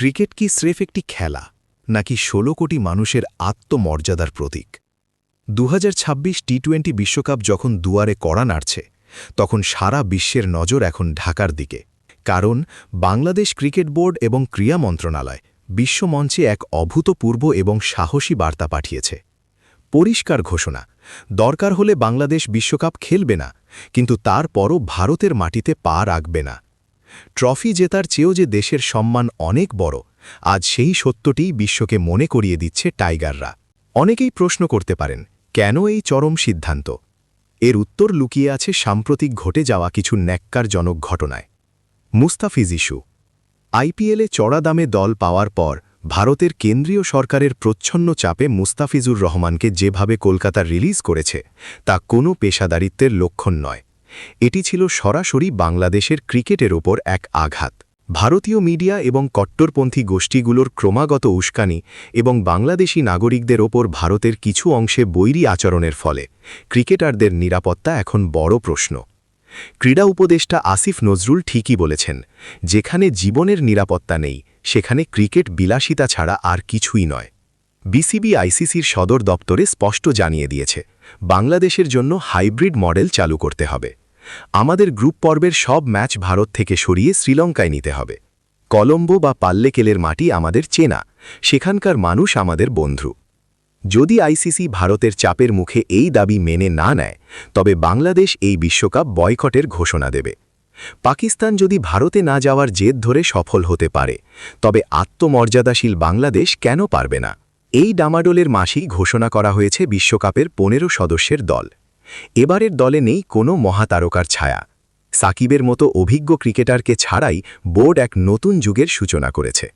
cricket কি স্রেফ একটি খেলা নাকি ১৬ কোটি মানুষের আত্মমর্যাদার প্রতীক ২০২৬ টি-20 বিশ্বকাপ যখন দুয়ারে কড়া নাড়ছে তখন সারা বিশ্বের নজর এখন ঢাকার দিকে কারণ বাংলাদেশ ক্রিকেট বোর্ড এবং ক্রীড়া মন্ত্রণালয় বিশ্বমঞ্চে এক অভূতপূর্ব এবং সাহসী বার্তা পাঠিয়েছে পরিষ্কার ঘোষণা দরকার হলে বাংলাদেশ বিশ্বকাপ খেলবে না কিন্তু তারপরও ভারতের মাটিতে পা রাখবে না ট্রফি জেতার চেয়েও যে দেশের সম্মান অনেক বড় আজ সেই সত্যটিই বিশ্বকে মনে করিয়ে দিচ্ছে টাইগাররা অনেকেই প্রশ্ন করতে পারেন কেন এই চরম সিদ্ধান্ত এর উত্তর লুকিয়ে আছে সাম্প্রতিক ঘটে যাওয়া কিছু ন্যাক্কারজনক ঘটনায় মুস্তাফিজ ইস্যু আইপিএলে চড়া দামে দল পাওয়ার পর ভারতের কেন্দ্রীয় সরকারের প্রচ্ছন্ন চাপে মুস্তাফিজুর রহমানকে যেভাবে কলকাতা রিলিজ করেছে তা কোনো পেশাদারিত্বের লক্ষণ নয় এটি ছিল সরাসরি বাংলাদেশের ক্রিকেটের ওপর এক আঘাত ভারতীয় মিডিয়া এবং কট্টরপন্থী গোষ্ঠীগুলোর ক্রমাগত উস্কানি এবং বাংলাদেশি নাগরিকদের ওপর ভারতের কিছু অংশে বৈরী আচরণের ফলে ক্রিকেটারদের নিরাপত্তা এখন বড় প্রশ্ন ক্রীড়া উপদেষ্টা আসিফ নজরুল ঠিকই বলেছেন যেখানে জীবনের নিরাপত্তা নেই সেখানে ক্রিকেট বিলাসিতা ছাড়া আর কিছুই নয় বিসিবি আইসিসির সদর দপ্তরে স্পষ্ট জানিয়ে দিয়েছে বাংলাদেশের জন্য হাইব্রিড মডেল চালু করতে হবে আমাদের গ্রুপ পর্বের সব ম্যাচ ভারত থেকে সরিয়ে শ্রীলঙ্কায় নিতে হবে কলম্বো বা পাল্লেকেলের মাটি আমাদের চেনা সেখানকার মানুষ আমাদের বন্ধু যদি আইসিসি ভারতের চাপের মুখে এই দাবি মেনে না নেয় তবে বাংলাদেশ এই বিশ্বকাপ বয়কটের ঘোষণা দেবে পাকিস্তান যদি ভারতে না যাওয়ার জেদ ধরে সফল হতে পারে তবে আত্মমর্যাদাশীল বাংলাদেশ কেন পারবে না এই ডামাডোলের মাসেই ঘোষণা করা হয়েছে বিশ্বকাপের ১৫ সদস্যের দল এবারের দলে নেই কোনো মহাতারকার ছায়া সাকিবের মতো অভিজ্ঞ ক্রিকেটারকে ছাড়াই বোর্ড এক নতুন যুগের সূচনা করেছে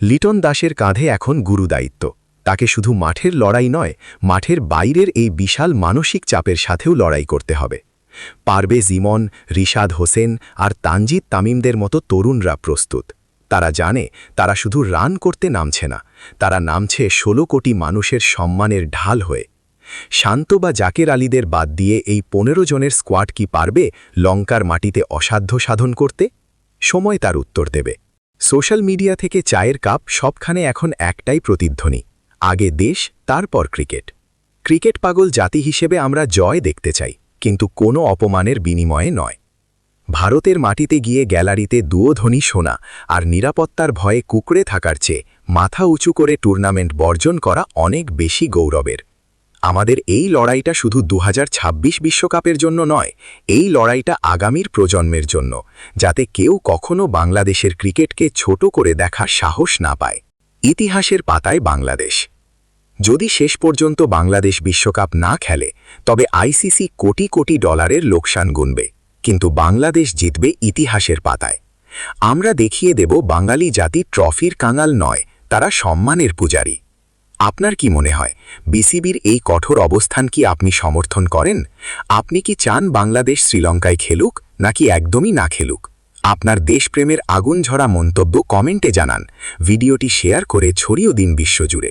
লিটন দাসের কাঁধে এখন গুরুদায়িত্ব তাকে শুধু মাঠের লড়াই নয় মাঠের বাইরের এই বিশাল মানসিক চাপের সাথেও লড়াই করতে হবে পারভেজ ইমন রিশাদ হোসেন আর তানজিদ তামিমদের মতো তরুণরা প্রস্তুত তারা জানে তারা শুধু রান করতে নামছে না তারা নামছে ১৬ কোটি মানুষের সম্মানের ঢাল হয়ে শান্ত বা জাকের আলীদের বাদ দিয়ে এই ১৫ জনের স্কোয়াড কি পারবে লঙ্কার মাটিতে অসাধ্য সাধন করতে সময় তার উত্তর দেবে সোশ্যাল মিডিয়া থেকে চায়ের কাপ সবখানে এখন একটাই প্রতিধ্বনি আগে দেশ তারপর ক্রিকেট ক্রিকেট পাগল জাতি হিসেবে আমরা জয় দেখতে চাই কিন্তু কোনো অপমানের বিনিময়ে নয় ভারতের মাটিতে গিয়ে গ্যালারিতে দুয়োধ্বনি শোনা আর নিরাপত্তার ভয়ে কুঁকড়ে থাকার চেয়ে মাথা উঁচু করে টুর্নামেন্ট বর্জন করা অনেক বেশি গৌরবের আমাদের এই লড়াইটা শুধু ২০২৬ বিশ্বকাপের জন্য নয় এই লড়াইটা আগামীর প্রজন্মের জন্য যাতে কেউ কখনো বাংলাদেশের ক্রিকেটকে ছোট করে দেখার সাহস না পায় ইতিহাসের পাতায় বাংলাদেশ যদি শেষ পর্যন্ত বাংলাদেশ বিশ্বকাপ না খেলে তবে আইসিসি কোটি কোটি ডলারের লোকসান গুনবে কিন্তু বাংলাদেশ জিতবে ইতিহাসের পাতায় আমরা দেখিয়ে দেব বাঙালি জাতি ট্রফির কাঙাল নয় তারা সম্মানের পূজারী আপনার কি মনে হয় বিসিবির এই কঠোর অবস্থান কি আপনি সমর্থন করেন আপনি কি চান বাংলাদেশ শ্রীলঙ্কায় খেলুক নাকি একদমই না খেলুক আপনার দেশপ্রেমের আগুন ঝরা মন্তব্য কমেন্টে জানান ভিডিওটি শেয়ার করে ছড়িয়ে দিন বিশ্বজুড়ে